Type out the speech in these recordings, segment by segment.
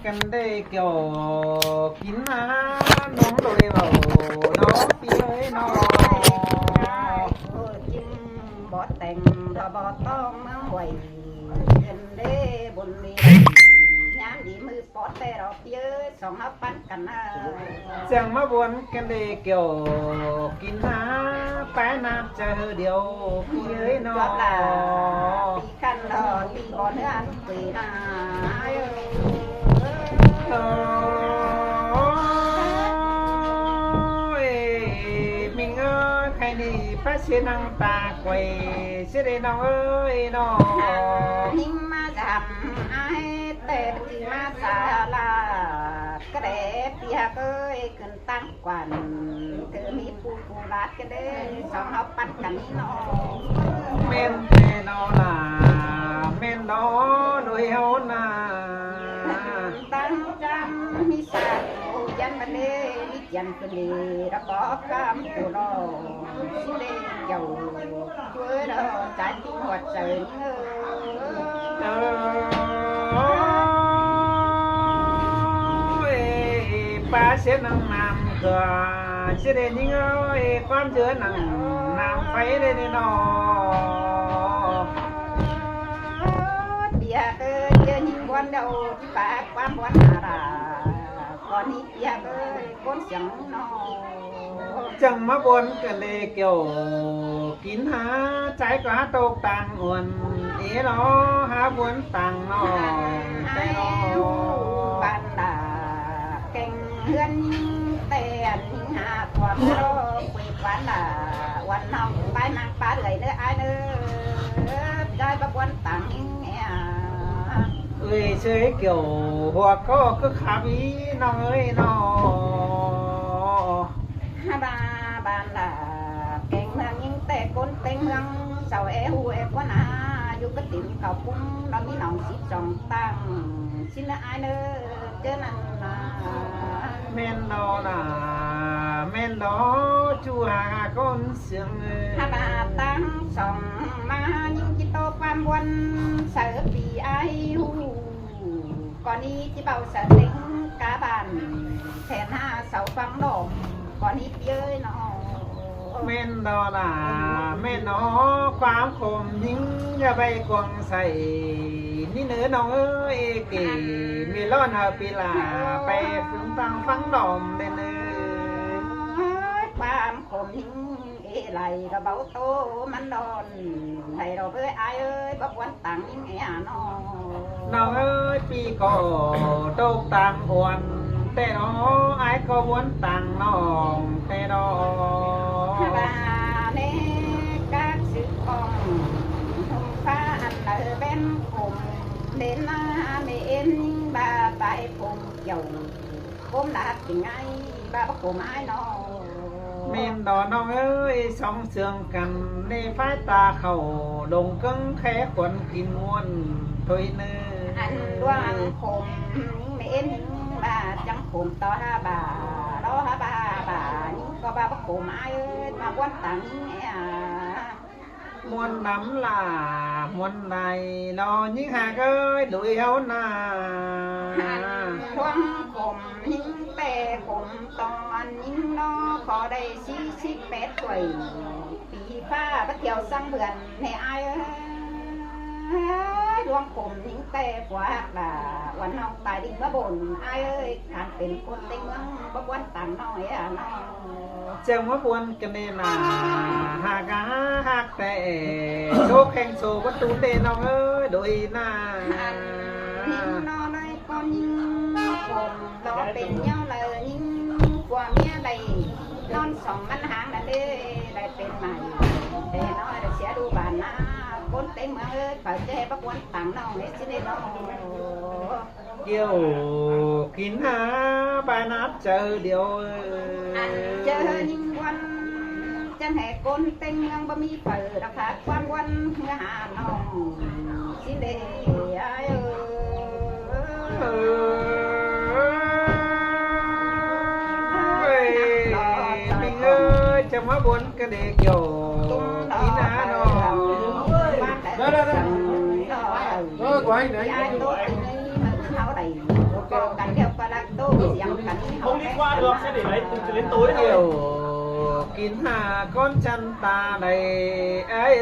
กันได้เกี่ยวกินน้ำน้องโดยเราน้องพี่เอ้ยน้อง จิ้มบ่แต่งบ่ต้องมาไหวเงินเด้บนนี้ยามดีมือปอดแต่เราเยอะสองเอาปั้นกันนะ จังมาบวนกันได้เกี่ยวกินน้ำแป้น้ำเจอเดียวพี่เอ้ยน้อ จบละ ง ปีกันรอปีบ่เนื้อปีนา โอ้ยมิงเอ้ยใครนี่พระเสนังตาไกวเสด็จน้องเอ้ยน้อง หิงมาจำไอ้แต่ปีมาสาลากระเดเปียกเอ้ยขึ้นตั้งกวันเธอมีปูรัดกันเด้สองเอาปั้นกันนี่น้อง เม่นแต่นอล่ะเม่นนอโดยเฮานา ตั้งจำมิสาโยันมันเดวิยันคนดีระบอบคำตัวรอสิเดเจ้าช่วยเราใจที่หัวใจเออ ป้าเสียนังนำก็เสด็จยิ่งเอ้ยความเจอหนังนำไฟได้ในนอ เบียเอ้ยเจอยิ่งวันเดียวที่ปากความวันหาราก่อนนี้เบียเอ้ยคนเสียงนอ จังมาบนกันเลยเกี่ยวกินหาใจก็หาตกต่างอ่วนเอ๋นอหาบวนต่างนอแต่นอ บ้านดาเก่งเฮือนแต่ยิ่งหาความรอคุยบ้านดาวันน้องไปนางป้าเลยเด้อไอ้เด้อได้ประวันต่างเนี่ย เอ้ยเชยเกี่ยวหัวก็คือขาบีน้องเอ้ยนอ ฮาบาบานดาเก่งเมืองยิ่งแต่คนเต็งเมืองเสาเอหูเอฟวนาอยู่ก็ติ่มเขาปุ้งเรามีน้องสิบสองตั้งสินะไอ้เด้อเจอนั่นนะ แม่นนอน่ะแม่นนอจูหาคนเสียง ฮาบาตั้งสองมายิ่งจิตโตความวันเสือปีไอหูก่อนนี้ที่เบาเสือเต็งกาบานแทนห้าเสาฟังดอกก่อนนี้เย้ยน้อง แม่นนอน่ะแม่นนอความคมยิ่งอย่าไปกวางใส่นี่เนื้อน้องเอ้ยเก๋มีร้อนหาปีลาไปฝึงตังฟังดอมเด้อเนื้อ ความขมหิ้งเอไหลกระเบาโตมันดอนให้เราเพื่อไอเอ้ยบักวันตังหิ้งเอ๋น้อง น้องเอ้ยปีก็ตกต่างหวนแต่น้องไอ้ก็วนต่างน้องแต่น้อง ฮาบาเนกาสืบองทุ่งฟ้าอันเนอเป็นผมเด่นหน้าเมนบาใบผมเกี่ยวผมลาดยังไงบาบักผมไอ้น้อง เมนดอน้องเอ้ยสองเสืองกันในฟ้าตาเขาลงกังแค่ขวนกินม้วนถอยเนื้อ อันดวงผมเมนบาจังผมต่อฮาบาต่อฮาบาบานี่ก็บาบักผมไอ้มาวันตังเนี่ย มวนน้ำลามวนในนอยิ่งหากเอ้ยดุยเฮานา ความผมหิ้งแต่ผมตอนยิ่งนอขอได้48ถ้วยปีฟ้าไปเที่ยวสังเบือนให้อายดวงผมหิ้งแต่กว่าบ่าวันน้องตายดิ่งมาบ่นอายเอ้ยการเป็นคนในเมืองบ่วันต่างน้อยอ่ะน้อง เจ้ามาบวนกันเนนาหากะหากแต่โชคแข่งโซวัตถุเตน้องเอ้ยดุยนา หิ้งนอเลยก็ยิ่งผมรอเป็นเย้าเลยยิ่งกว่าเมียใดนอนสองมันหางนั่นเด้ได้เป็นใหม่แต่น้อยได้เสียดูบานหน้าคนเต็มเมืองเอ้ยเปิดใจบักวันต่างน้องเฮ็ดสิได้น้อง เกี่ยวกินหาบานับเจอเดียว อันเจอยิ่งวันจังแห่คนเต็มเมืองบ่มีเปิดราคาความวันเมื่อหาน้องสิได้เอ้ย เอ้ยมิงเอ้ยจะมาบนกระเดกโยกินหาน้อง Đó, đó, đó. Quay này. Ai tốt thì nó tháo đầy. โอเค กันเดียวก็รักโตเสียงกัน không đi qua được sẽ để lấy từ đến tối thôi Kiều kín hà con chân ta đầy ấy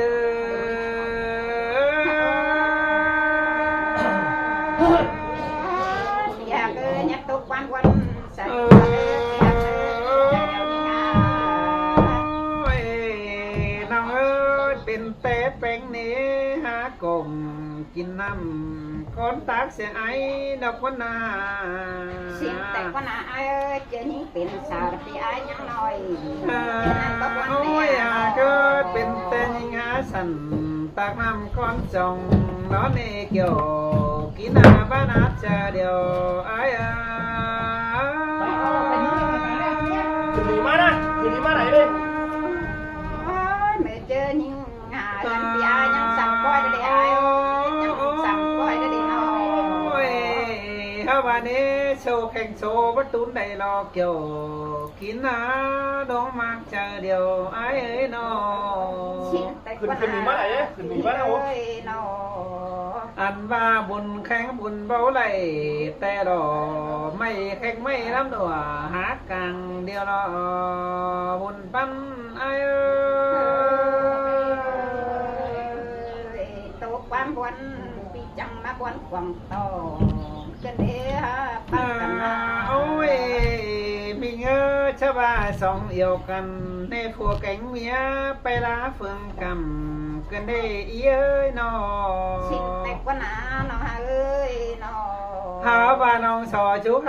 dạ cứ nhắc tục quan quan sạchน้องเอ้ยเป็นแต่แป้งนี้หากลมกินน้ำคนตักเสียไอ้ดอกวันนา เสียงแต่ก็น่าไอ้เจอนี้เป็นสาวที่ไอ้ยังน้อย โอ้ยเกิดเป็นแต่ยิงหาสันตักน้ำก้อนจงน้อนเอเกี่ยวกินอาบ้านาเจอเดียวไอ้từ đi má đây từ đi má này đi เมื่อเจอยิงหากันที่ไอ้ยังสั่งก้อยได้ไอ้ยังสั่งก้อยได้น้อย โอ้ยเฮาวันนี้โชว์แข่งโชว์ประตูได้รอเกี่ยวกินอาดองมากเจอเดียวไอ้เอ้ยน้อ ขึ้นมีมาไหนเนี่ยขึ้นมีมาไหนโอ้ อันว่าบุญแข่งบุญเบาไหลแต่ดอไม่แข่งไม่ลำดัวหากังเดียวรอบุญปั้นไอ้เอ้ย tổ quan quan vì chẳng mà quan quảng to cần thế bắt cần โอ้ยมีเงอชะบาสองเอี่ยวกันในผัวแก่งเมียไปลาเฟืองกำกันได้อีเอ้ยน้อ xin tay quan à nó ơi nó หาว่าน้องสอชุก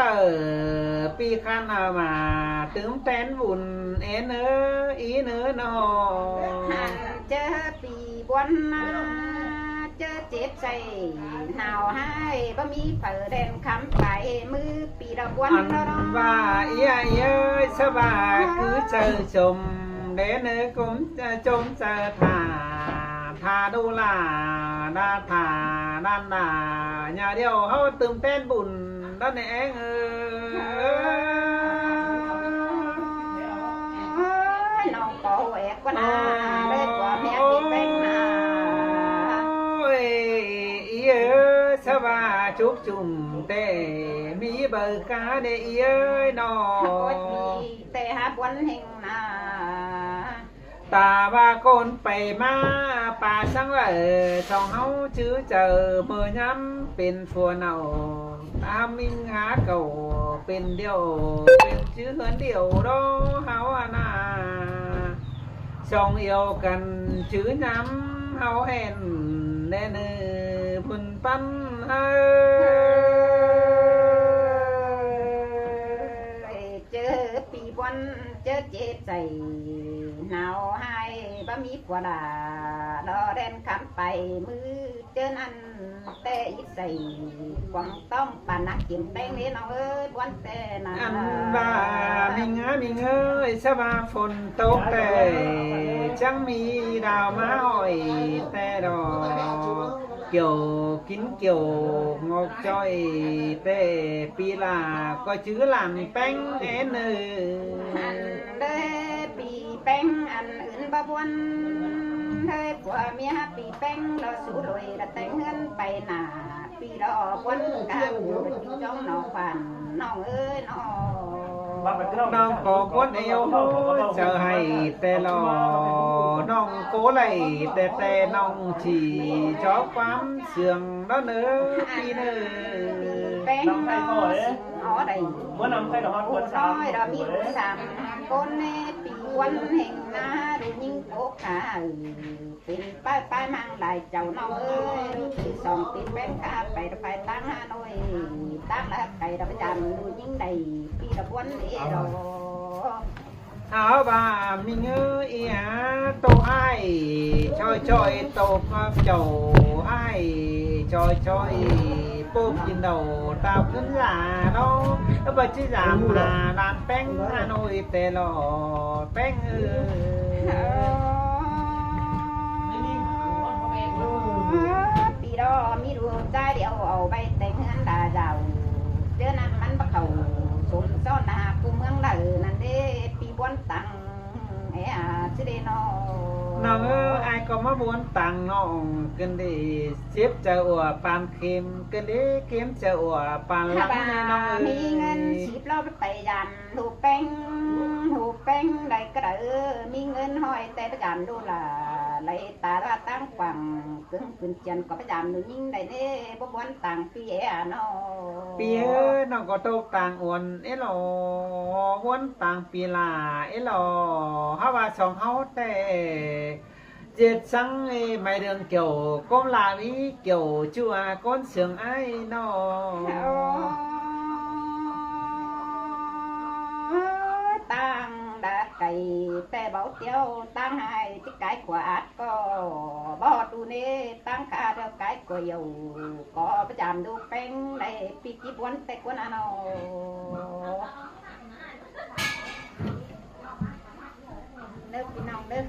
ปีคันเอามาตึงแตนบุญเอ็นอีเนื้อนอ hàng chớ vì quan chớ chết say nào hai ba mi phở đèn khám phải mưa vì đã อั quan น đó ว่าอีเอ้ยสบายคือเจอชมเดนเนื้อกุ้มจะจมเจอทาดูลาดาทาด้านดาอย่าเดียวเขาตึงแตนบุญด้านในเองnó có quẹt quan à đây của mẹ bị bệnh à โอ้ยอีเอ้ยสบายชุกจุ่มแต่มีเบอร์กาเดอีเอ้ยนอ Ôi vì tê hát quấn hình à ตาว่าคนไปมาป่าสังเอ๋สองเฮาชื่อเจอเมื่อย้ำเป็นฟัวเนาตามิงหาเก่าเป็นเดียวเป็นชื่อเหินเดียวดอเฮาอานาสองเอียวกันชื่อย้ำเฮาเห็นแน่เนื้อพุ่นปั้นเอ้ย chớ bị quấn chớ chết dày nào hai ba mi quả đà nó đen khám bay mư chân ăn tê ít dày quăng tông bà nát kiếm tay nên nó ơi quấn tê อัน nà ว่ามิงเอ้ยสบาฝนตกแต่จังมีดาวมาอ้อยแต่ดอกเกี่ยวกินเกี่ยวงอกจ้อยแต่ปีลาก็ชื่อหลานแป้งเอ็นเอ ăn đê bị beng ăn ưn ba buôn hơi của mía bị beng nó sủ rồi là tay ngân bay nà bị đó quấn cả buồn trong nó phản nó ơi nó น้องก็ก้นเอวเจอให้แต่รอน้องโกไหลแต่น้องฉี่ชอบความเสื่องđó nữaปีเนื้อ beng Năm nay nó thôi ấy. xin ở đây bữa năm thay là hoa cuốn sáng nói đó bị sàm con nè bị quấn hình na rồi nhưng cố cảเป็นป้ายป้ายมั่งได้เจ้าน้องเอ้ยที่สองปีแป้งข้าไปตั้งฮานอยตั้งแล้วไก่เราไปจำดูยิ่งใดปีละวันเอรอ áo bà mình ơi tô ai choi tô chầu ai choi bốp nhìn đầu tao cứ là nó bà chỉ giảm là đàn bánh Hà Nội tè lò bánhปีđóมีดวงใจเดียวเอาไปแต่งงานดาเจ้าเจอนั้นมันบักเขาสมซ้อนนากูเมืองเลยนั่นเด้ปีบวนตังเอ้าสิเดนอ น้องเอ้ยไอ้ ก็มาบวนตังน้องกันดิเสียบจะอวปานเข็มกันดิเข็มจะอวปานหลั ถ้าง ใน บ่า น้อง มีเงินสิบล้อไปยันหูแป้งได้กระเดือมีเงินห้อยแต่ไปยันดูล่ะไหลตาว่าตั้งฝังกึ่งขึ้นเจียนก็ไปยันดูยิ่งได้เน่บ่บวนต่างปีแอ่น้อ ปีเอ้ยน้องก็ตกต่างอวนเอ้หลอวนต่างปีลาเอ้หลอเฮาว่าสองเฮาแต่เจ็ดสังเอ้ไม่เรื่องเกี่ยวก้มลาวิเกี่ยวจัวก้นเสียงไอ้น้อง tăng đã cày te bảo tiêu tăng hai cái quả có bỏ tu nê tăng cả được cái của dầu có bây giờ đu pen đây pi kí buôn te quân ano nước pin nong nước